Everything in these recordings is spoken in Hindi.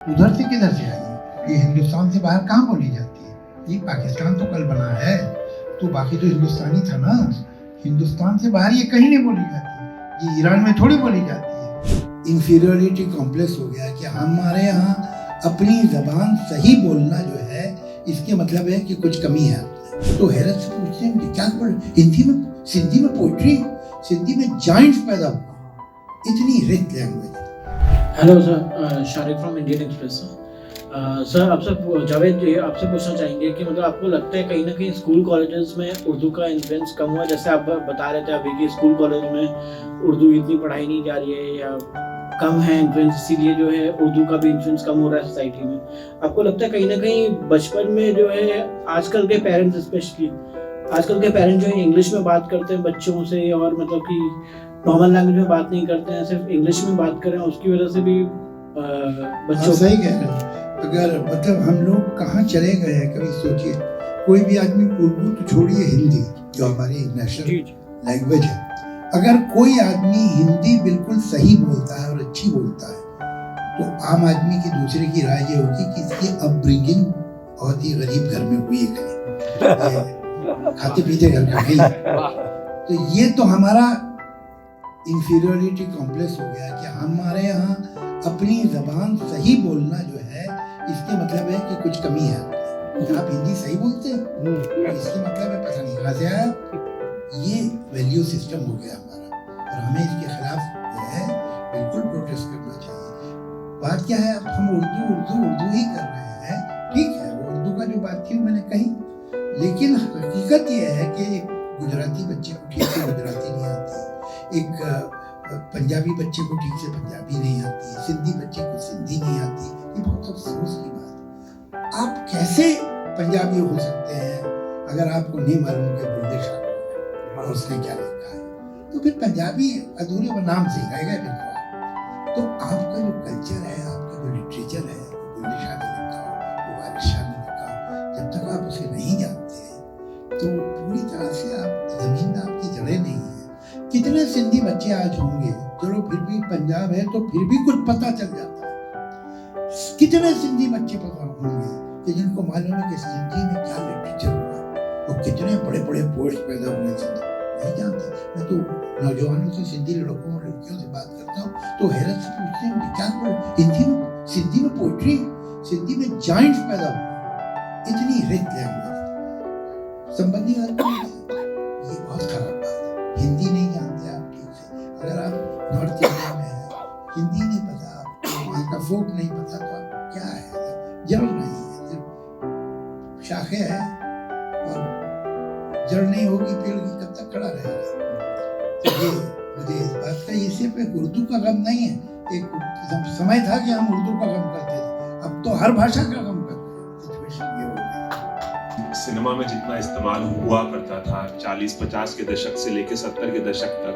उधर से किधर से आई? ये हिंदुस्तान से बाहर कहाँ बोली जाती है? ये पाकिस्तान तो कल बना है, तो बाकी तो हिंदुस्तानी था ना। हिंदुस्तान से बाहर ये कहीं नहीं बोली जाती, ये ईरान में थोड़ी बोली जाती है। इंफीरियरिटी कॉम्प्लेक्स हो गया कि हमारे यहाँ अपनी जबान सही बोलना जो है, इसके मतलब है कि कुछ कमी है। तो हैरत से पूछते हैं क्या हिंदी में, सिंधी में पोइट्री, सिंधी में जाइंट्स पैदा हुआ, इतनी rich language. Hello sir, Shariq from Indian express sir. आपसे जावेद जी आपसे पूछना चाहेंगे कि मतलब आपको लगता है कहीं ना कहीं स्कूल कॉलेजेस में उर्दू का इन्फ्लुएंस कम हुआ? जैसे आप बता रहे थे अभी कि स्कूल कॉलेज में उर्दू इतनी पढ़ाई नहीं जा रही है या कम है इन्फ्लुएंस, इसीलिए जो है उर्दू का भी इन्फ्लुएंस कम हो रहा है सोसाइटी में। आपको लगता है कहीं ना कहीं बचपन में जो है आजकल के पेरेंट्स, स्पेशली आजकल के पेरेंट्स जो है इंग्लिश में बात करते हैं बच्चों से, और मतलब कि नॉर्मल लैंग्वेज में बात नहीं करते हैं, सिर्फ इंग्लिश में बात करें, उसकी वजह से भी बच्चों सही कह रहे हैं। अगर मतलब हम लोग कहाँ चले गए हैं, कभी सोचिए। कोई भी आदमी उर्दू तो छोड़िए, हिंदी जो हमारी नेशनल लैंग्वेज है, अगर कोई आदमी हिंदी बिल्कुल सही बोलता है और अच्छी बोलता है, तो आम आदमी की दूसरे की राय ये होगी कि इसकी अपब्रिंगिंग बहुत ही गरीब घर में हुई है, खाते पीते घर का नहीं। तो ये तो हमारा इंफीरियरिटी कॉम्प्लेक्स हो गया कि हमारे यहाँ अपनी जबान सही बोलना जो है, इसके मतलब है कि कुछ कमी है। आप हिंदी सही बोलते हैं, इसके मतलब है पता नहीं कहाँ से आया। ये वैल्यू सिस्टम हो गया हमारा, और हमें इसके खिलाफ जो है बिल्कुल प्रोटेस्ट करना चाहिए। बात क्या है, अब हम उर्दू ही कर रहे हैं, ठीक है, उर्दू का जो बात थी मैंने कही, लेकिन हकीकत ये है कि गुजराती बच्चे को ठीक से गुजराती नहीं आती, एक पंजाबी बच्चे को ठीक से पंजाबी नहीं आती, सिंधी बच्चे को सिंधी नहीं आती। ये बहुत अफसोस की बात है। आप कैसे पंजाबी हो सकते हैं अगर आपको नहीं मालूम कि बुल्ले शाह कौन है और उसने क्या लिखा है? तो फिर पंजाबी अधूरे वो नाम से ही रहेगा। तो आपका जो कल्चर है, आपका जो लिटरेचर है, बुल्ले शाह ने लिखा हो, वो वारिस शाह ने लिखा हो, जब तक आप उसे नहीं जानते हैं तो पूरी तरह से आप जमीन में आपकी जड़ें नहीं है। कितने सिंधी बच्चे आज होंगे, चलो फिर भी पंजाब है तो फिर भी कुछ पता चल जाता है। कितने सिंधी बच्चे पता होंगे कि जिनको मालूम है कि सिंधी में क्या लिटरेचर हुआ, और कितने बड़े बड़े पोएट्स पैदा हुए सिंधी, नहीं जानते। मैं तो नौजवानों से, सिंधी लड़कों और लड़कियों से बात करता हूँ तो हैरत से पूछते हैं क्या हिंदी में, सिंधी में पोएट्री, सिंधी में जाइंट्स पैदा हुआ, इतनी रिच लैंग्वेज। संबंधी ये बहुत खराब बात है। हिंदी नहीं जानते आप ठीक से, अगर आप नॉर्थ इंडिया में हैं, हिंदी नहीं पता आपको, वहाँ का फोक नहीं पता, तो आप क्या है, जड़ नहीं है, सिर्फ शाखें हैं, और जड़ नहीं होगी पेड़ की, कब तक खड़ा रहेगा। तो ये मुझे इस बात का, ये सिर्फ एक उर्दू का गम नहीं है। एक समय था कि हम उर्दू का गम करते थे, अब तो हर भाषा का गम करते हैं। सिचुएशन ये हो गई। सिनेमा में जितना इस्तेमाल हुआ करता था 40-50 के दशक से लेकर 70 के दशक तक,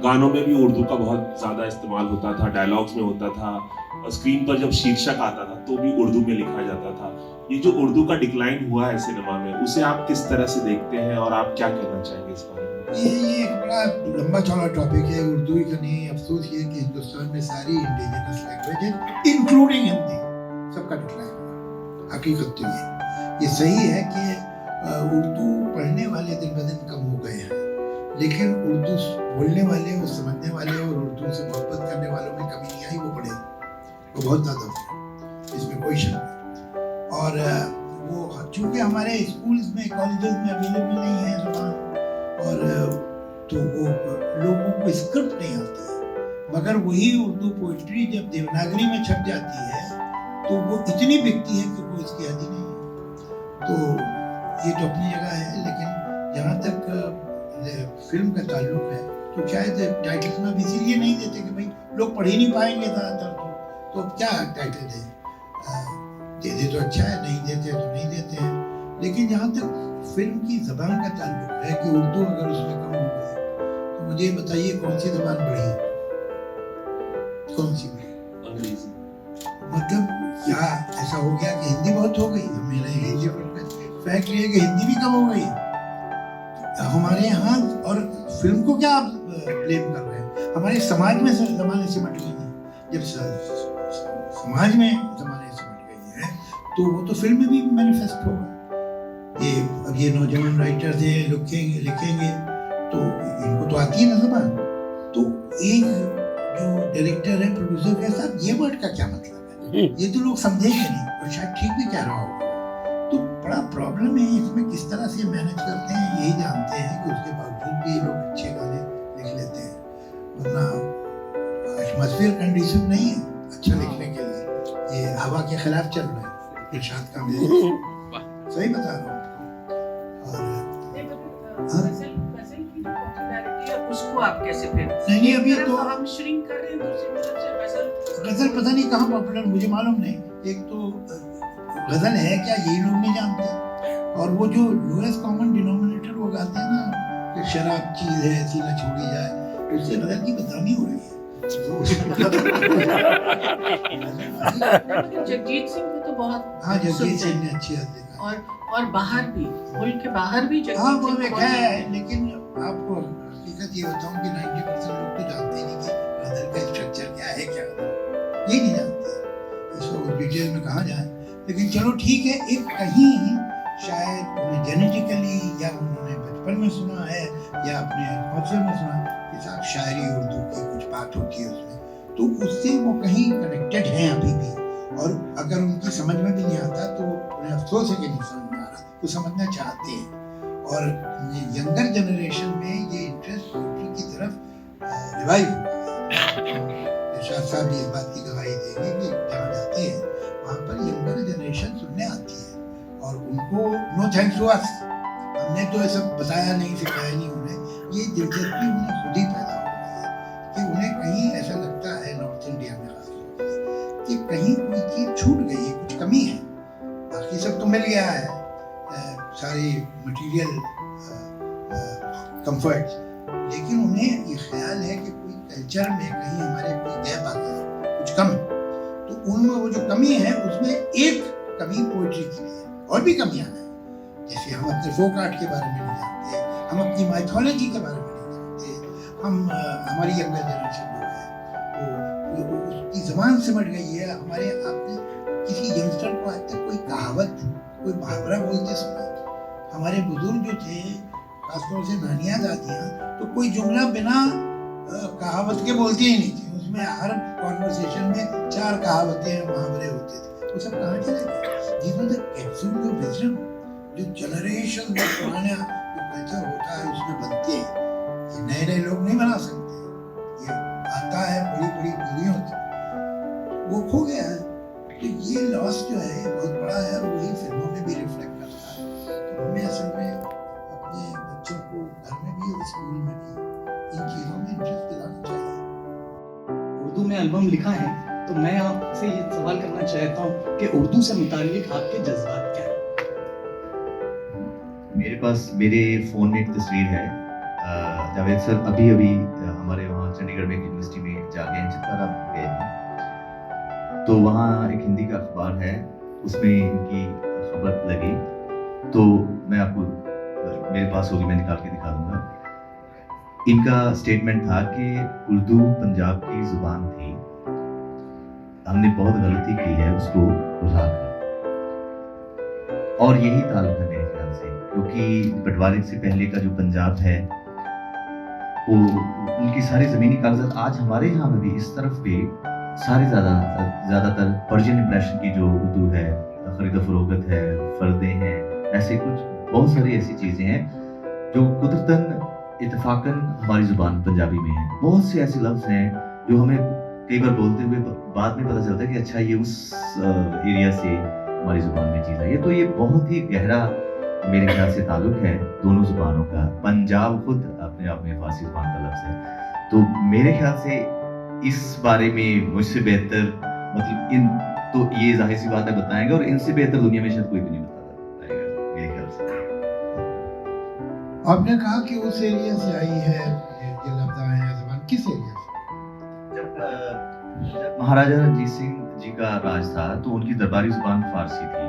गानों में भी उर्दू का बहुत ज्यादा इस्तेमाल होता था, डायलॉग्स में होता था, और स्क्रीन पर जब शीर्षक आता था तो भी उर्दू में लिखा जाता था। ये जो उर्दू का डिक्लाइन हुआ है सिनेमा में, उसे आप किस तरह से देखते हैं और आप क्या कहना चाहेंगे इस बारे में? ये एक बड़ा लंबा चौड़ा टॉपिक है। उर्दू का नहीं, अफसोस ये कि हिंदुस्तान में सारी इंडिजिनस लैंग्वेजेस इंक्लूडिंग हिंदी सबका डिक्लाइन हुआ। हकीकत तो ये सही है कि उर्दू पढ़ने वाले दिन ब दिन कम हो गए हैं, लेकिन उर्दू बोलने वाले और समझने वाले और उर्दू से मोहब्बत करने वालों में कमी नहीं आई, वो बढ़े, वो बहुत ज़्यादा बढ़े, इसमें कोई शक नहीं। और वो चूँकि हमारे स्कूल्स में, कॉलेजेस में अवेलेबल नहीं है ज़बान, और तो वो लोगों को स्क्रिप्ट नहीं आती है, मगर वही उर्दू पोइट्री जब देवनागरी में छप जाती है तो वो इतनी बिकती है कि वो इसकी हद ही नहीं है। तो ये तो अपनी जगह है, लेकिन जहाँ तक फिल्म का ताल्लुक है तो शायद टाइटल्स में इसीलिए नहीं देते कि भाई लोग पढ़ ही नहीं पाएंगे ज़्यादातर, तो अब क्या टाइटल है, दे दे तो अच्छा है, नहीं देते तो नहीं देते हैं। लेकिन जहाँ तक फिल्म की ज़बान का ताल्लुक है कि उर्दू अगर उसमें कम हो गई, तो मुझे बताइए कौन सी ज़बान बढ़ी, कौन सी बढ़ी? अंग्रेजी। मतलब क्या ऐसा हो गया कि हिंदी बहुत हो गई? मेरा हिंदी फैक्ट ये है कि हिंदी भी कम हो गई हमारे यहाँ। और फिल्म को क्या आप ब्लेम कर रहे हैं? हमारे समाज में ज़माने सिमट गई है। जब समाज में ज़माने समझ गई है तो वो तो फिल्म में भी मैनिफेस्ट होगा। अब ये नौजवान राइटर्स हैं, लिखेंगे तो इनको तो आती है ना ज़बान, तो एक जो डायरेक्टर है, प्रोड्यूसर है, साहब ये वर्ड का क्या मतलब है, ये तो लोग समझेंगे नहीं और शायद ठीक भी कह रहा होगा। तो बड़ा प्रॉब्लम है इसमें, किस तरह से मैनेज करते हैं यही जानते हैं कि उसके बावजूद भी लोग अच्छे गाने लिख लेते हैं, वरना एटमॉस्फेयर कंडीशन नहीं है अच्छा लिखने के लिए। ये हवा के खिलाफ चल रहा है, इरशाद का सही बता रहा हूँ। उसको आप कैसे फिर नहीं अभी तो हम श्रिंक कर रहे हैं, दूसरी तरफ से गजल पता नहीं कहाँ पॉपुलर, मुझे मालूम नहीं। एक तो गजल है क्या यही लोग नहीं जानते, और वो जो लोएस्ट कॉमन डिनोमिनेटर वो गाते हैं ना कि शराब चीज है ऐसी ना छोड़ी जाए, उससे गजल की बदनामी हो रही है। जगजीत सिंह को तो बहुत, हाँ जगजीत सिंह ने अच्छी याद देखा, और बाहर भी, मुल्क के बाहर भी जगजीत हाँ वो सिंह देखा है, लेकिन आपको हकीकत ये बताऊं कि 90% लोग तो जानते ही नहीं कि गजल का स्ट्रक्चर क्या है, क्या ये नहीं जानते, इसको डिटेल में कहाँ जाए। लेकिन चलो ठीक है, एक कहीं शायद उन्हें जेनेटिकली या उन्होंने बचपन में सुना है या अपने हौसले में सुना कि साहब शायरी उर्दू की कुछ बात होती है उसमें, तो उससे वो कहीं कनेक्टेड हैं अभी भी, और अगर उनकी समझ में भी नहीं आता तो उन्हें अफसोस है कि नहीं समझ में आ रहा, वो समझना चाहते हैं। और यंगर जनरेशन में ये इंटरेस्ट पोइट्री की तरफ रिवाइव हुआ है। इरशाद साहब भी इस बात की गवाही देंगे कि जहाँ जाते हैं वहाँ पर यंगर जनरेशन सुनने आती है, और उनको नो थैंक्स टू अस, हमने तो ये सब बताया नहीं, सिखाया नहीं उन्हें, ये दिलचस्पी उन्हें खुद ही पैदा होती है कि उन्हें कहीं ऐसा लगता है नॉर्थ इंडिया में खासतौर पर कि कहीं कोई चीज़ छूट गई है, कुछ कमी है, बाकी सब तो मिल गया है, सारी मटेरियल कंफर्ट्स, लेकिन उन्हें ये ख्याल है कि कोई कल्चर में कहीं हमारे कोई गैप आ गया, कुछ कम, तो उनमें वो जो कमी है उसमें एक कमी पोइट्री की भी है, और भी कमियां हैं, जैसे हम अपने फोक आर्ट के बारे में नहीं जानते, हम अपनी माइथोलॉजी के बारे में नहीं जानते, हम हमारी यंगर जनरेशन जो है वो उसकी ज़बान सिमट गई है। हमारे आपने किसी यंगस्टर को आज तक कोई कहावत, कोई मुहावरा बोलते सुना? हमारे बुजुर्ग जो थे, खासतौर से नानियाँ दादियाँ, तो कोई जुमला बिना कहावत के बोलती ही नहीं थी, उसमें हर कॉन्वर्सेशन में 4 कहावतें मुहावरे होते थे, वो सब कहाँ चले गए? जिसमें द कैप्सूल ऑफ विजडम जो जनरेशन में पुराना जो कल्चर होता है उसमें बनते हैं, ये नए नए लोग नहीं बना सकते, ये आता है बड़ी बड़ी पीढ़ियों से, वो खो गया है। तो ये लॉस जो है बहुत बड़ा है, और वही फिल्मों में भी रिफ्लेक्ट करता है। तो हमें असल में अपने बच्चों को घर में भी और स्कूल में भी इन चीज़ों में इंटरेस्ट दिलाना चाहिए। उर्दू में एल्बम लिखा है, तो मैं आपसे ये सवाल करना चाहता हूँ कि उर्दू से मुताल्लिक आपके जज्बात क्या हैं? मेरे पास मेरे फ़ोन में एक तस्वीर है, जावेद सर अभी हमारे वहाँ चंडीगढ़ में एक यूनिवर्सिटी में जा गए हैं, चित्तौरा गए हैं, तो वहाँ एक हिंदी का अखबार है, उसमें इनकी खबर लगी, तो मैं आपको, मेरे पास होगी मैं निकाल के दिखा दूंगा। इनका स्टेटमेंट था कि उर्दू पंजाब की ज़ुबान थी, हमने बहुत गलती की है उसको भुलाकर, और यही ताल्लुक है मेरे ख्याल से, क्योंकि बंटवारे से पहले का जो पंजाब है वो उनकी सारी ज़मीनी कागजात आज हमारे यहाँ में भी इस तरफ पे सारे ज़्यादातर पर्शियन इंप्रेशन की जो उर्दू है, खरीद फरोख्त है, फ़र्दे हैं, ऐसे कुछ बहुत सारी ऐसी चीज़ें हैं जो कुदरतन इत्तेफाकन हमारी ज़ुबान पंजाबी में है। बहुत से ऐसे लफ्ज़ हैं जो हमें कई बार बोलते हुए बाद में पता चलता है कि अच्छा ये उस एरिया से हमारी ज़ुबान में चीज़ आई है। तो ये बहुत ही गहरा मेरे ख्याल से ताल्लुक है दोनों ज़ुबानों का। पंजाब खुद अपने आप में फारसी ज़ुबान का लफ्ज़ है, तो मेरे ख्याल से इस बारे में मुझसे बेहतर, मतलब इन तो ये जाहिर सी बात है बताएंगे, और इनसे बेहतर दुनिया में शायद कोई भी नहीं बताएगा मेरे ख्याल से। आपने कहा कि उस एरिया से आई है ये लफ्ज़ आए हैं ज़बान, किस एरिया से? जब महाराजा रणजीत सिंह जी का राज था तो उनकी दरबारी ज़ुबान फारसी थी,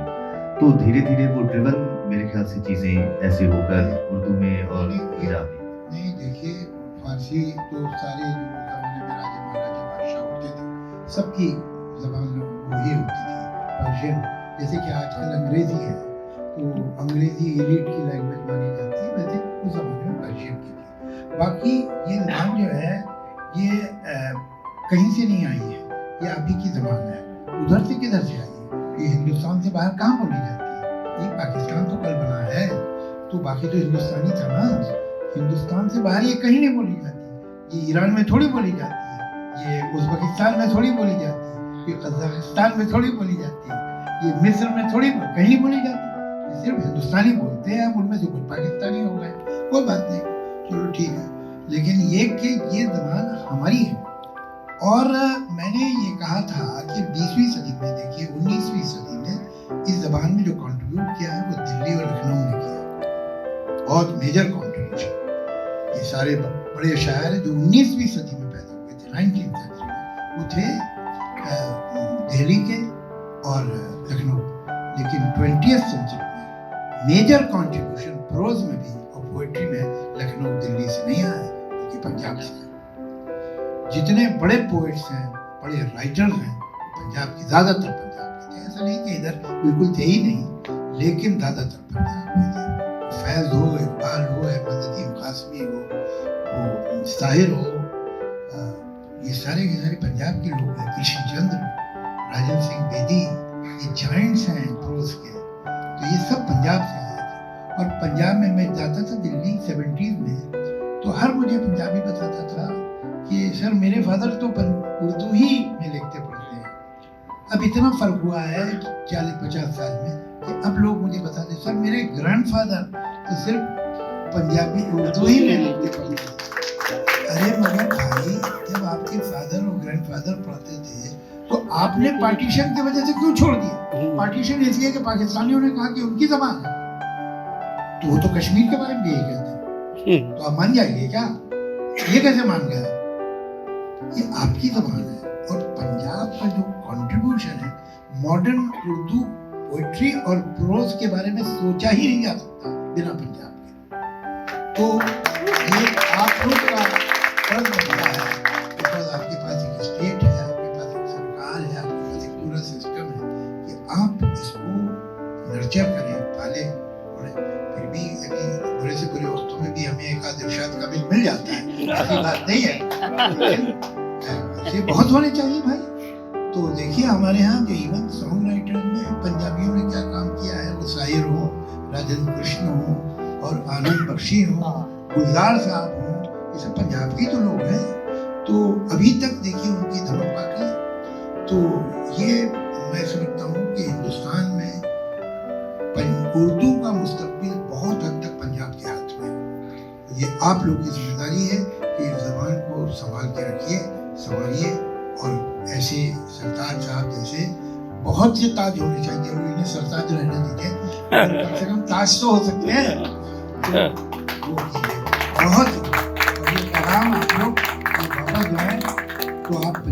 तो धीरे धीरे वो ड्रिवन मेरे ख्याल से चीज़ें ऐसे होकर उर्दू में और पंजाबी। नहीं देखिए, फारसी तो सारे जो ज़माने में राजा महाराजा बादशाह होते थे सबकी ज़बान पर्शियन, जैसे कि आजकल अंग्रेजी है तो अंग्रेजी एलिट की लैंग्वेज मानी जाती है, वैसे उस जमाने में पर्शियन की थी। बाकी ये जबान जो है ये कहीं से नहीं आई है, ये अभी की जबान है। उधर से किधर से आई है? ये हिंदुस्तान से बाहर कहाँ बोली जाती है? ये पाकिस्तान तो कल बना है, तो बाकी तो हिंदुस्तानी था ना। हिंदुस्तान से बाहर ये कहीं नहीं बोली जाती। ये ईरान में थोड़ी बोली जाती है, ये उज़्बेकिस्तान में थोड़ी बोली जाती है, ये कजाकिस्तान में थोड़ी बोली जाती है, ये मिस्र में थोड़ी कहीं नहीं बोली जाती। ये सिर्फ हिंदुस्तानी बोलते हैं, अब उनमें से कुछ पाकिस्तानी हो गए, कोई बात नहीं, चलो ठीक है। लेकिन ये कि ये जबान हमारी है। और मैंने ये कहा था कि 20वीं सदी में, देखिए 19वीं सदी में इस जबान में जो कंट्रीब्यूट किया है वो दिल्ली और लखनऊ ने किया, बहुत मेजर कंट्रीब्यूशन। ये सारे बड़े शायर हैं जो 19वीं सदी में पैदा हुए थे, 19th सेंचुरी में, वो थे दिल्ली के और लखनऊ। लेकिन 20th सेंचुरी में मेजर कंट्रीब्यूशन प्रोज में भी और पोएट्री में लखनऊ दिल्ली से नहीं आया, बल्कि पंजाब से। जितने बड़े पोएट्स हैं, बड़े राइटर्स हैं, पंजाब के, ज्यादातर पंजाब के थे। ऐसा नहीं कि इधर बिल्कुल थे ही नहीं, लेकिन ज्यादातर पंजाब के थे। फैज हो, इकबाल हो, अहमद अदीम कासमी हो, साहिर हो, ये सारे के सारे पंजाब के लोग हैं। कृष्ण चंद्र, राजन सिंह बेदी, ये जाइंट्स हैं प्रोज के, तो ये सब पंजाब से आए थे। और पंजाब में मैं जाता था दिल्ली 70s में, तो हर मुझे पंजाबी बताता था कि सर मेरे फादर तो उर्दू ही में लिखते पढ़ते हैं। अब इतना फर्क हुआ है 40-50 साल में कि अब लोग मुझे बताते सर मेरे ग्रैंडफादर तो सिर्फ पंजाबी उर्दू ही में लिखते पढ़ते हैं। अरे मगर भाई, जब आपके फादर और ग्रैंडफादर पढ़ते थे तो आपने पार्टीशन की वजह से क्यों छोड़ दिया? पार्टीशन इसलिए कि पाकिस्तानियों ने कहा कि उनकी जबान है, तो वो तो कश्मीर के बारे में भी यही कहते हैं, तो आप मान जाएंगे क्या? ये कैसे मान गया? ये आपकी जबान है। और पंजाब का जो कंट्रीब्यूशन है, मॉडर्न उर्दू पोएट्री और प्रोज के बारे में सोचा ही नहीं जा सकता बिना पंजाब के। तो ये आप लोग का फर्ज बनता है, बिकॉज आपके पास एक स्टेट है, आपके पास एक सरकार है, आपके पास एक पूरा सिस्टम है, कि आप इसको नर्चर करें, पालें। और फिर भी अभी बुरे से बुरे वक्तों में भी हमें एक आध इरशाद काबिल मिल जाता है, ऐसी बात नहीं है, लेकिन ये बहुत होने चाहिए भाई। तो देखिए हमारे यहाँ जो इवन सॉन्ग राइटर में पंजाबियों ने क्या काम किया है, वो साहिर हो, राजेंद्र कृष्ण हो, और आनंद बख्शी हो, गुलजार साहब हो, ये सब पंजाब के तो लोग हैं। तो अभी तक देखिए उनकी धमक बाकी है। तो ये मैं समझता हूँ कि हिंदुस्तान में उर्दू का मुस्तकबिल बहुत हद तक पंजाब के हाथ में है। ये आप लोग की जिम्मेदारी है कि इस जबान को संभाल के रखिए, संभालिए, और ऐसे सरताज साहब जैसे बहुत से ताज होने चाहिए, और इन्हें सरताज रहने दीजिए, कम से कम ताज तो हो सकते हैं, तो वो कीजिए बहुत। और ये पैगाम आप लोग वापस जो है तो आप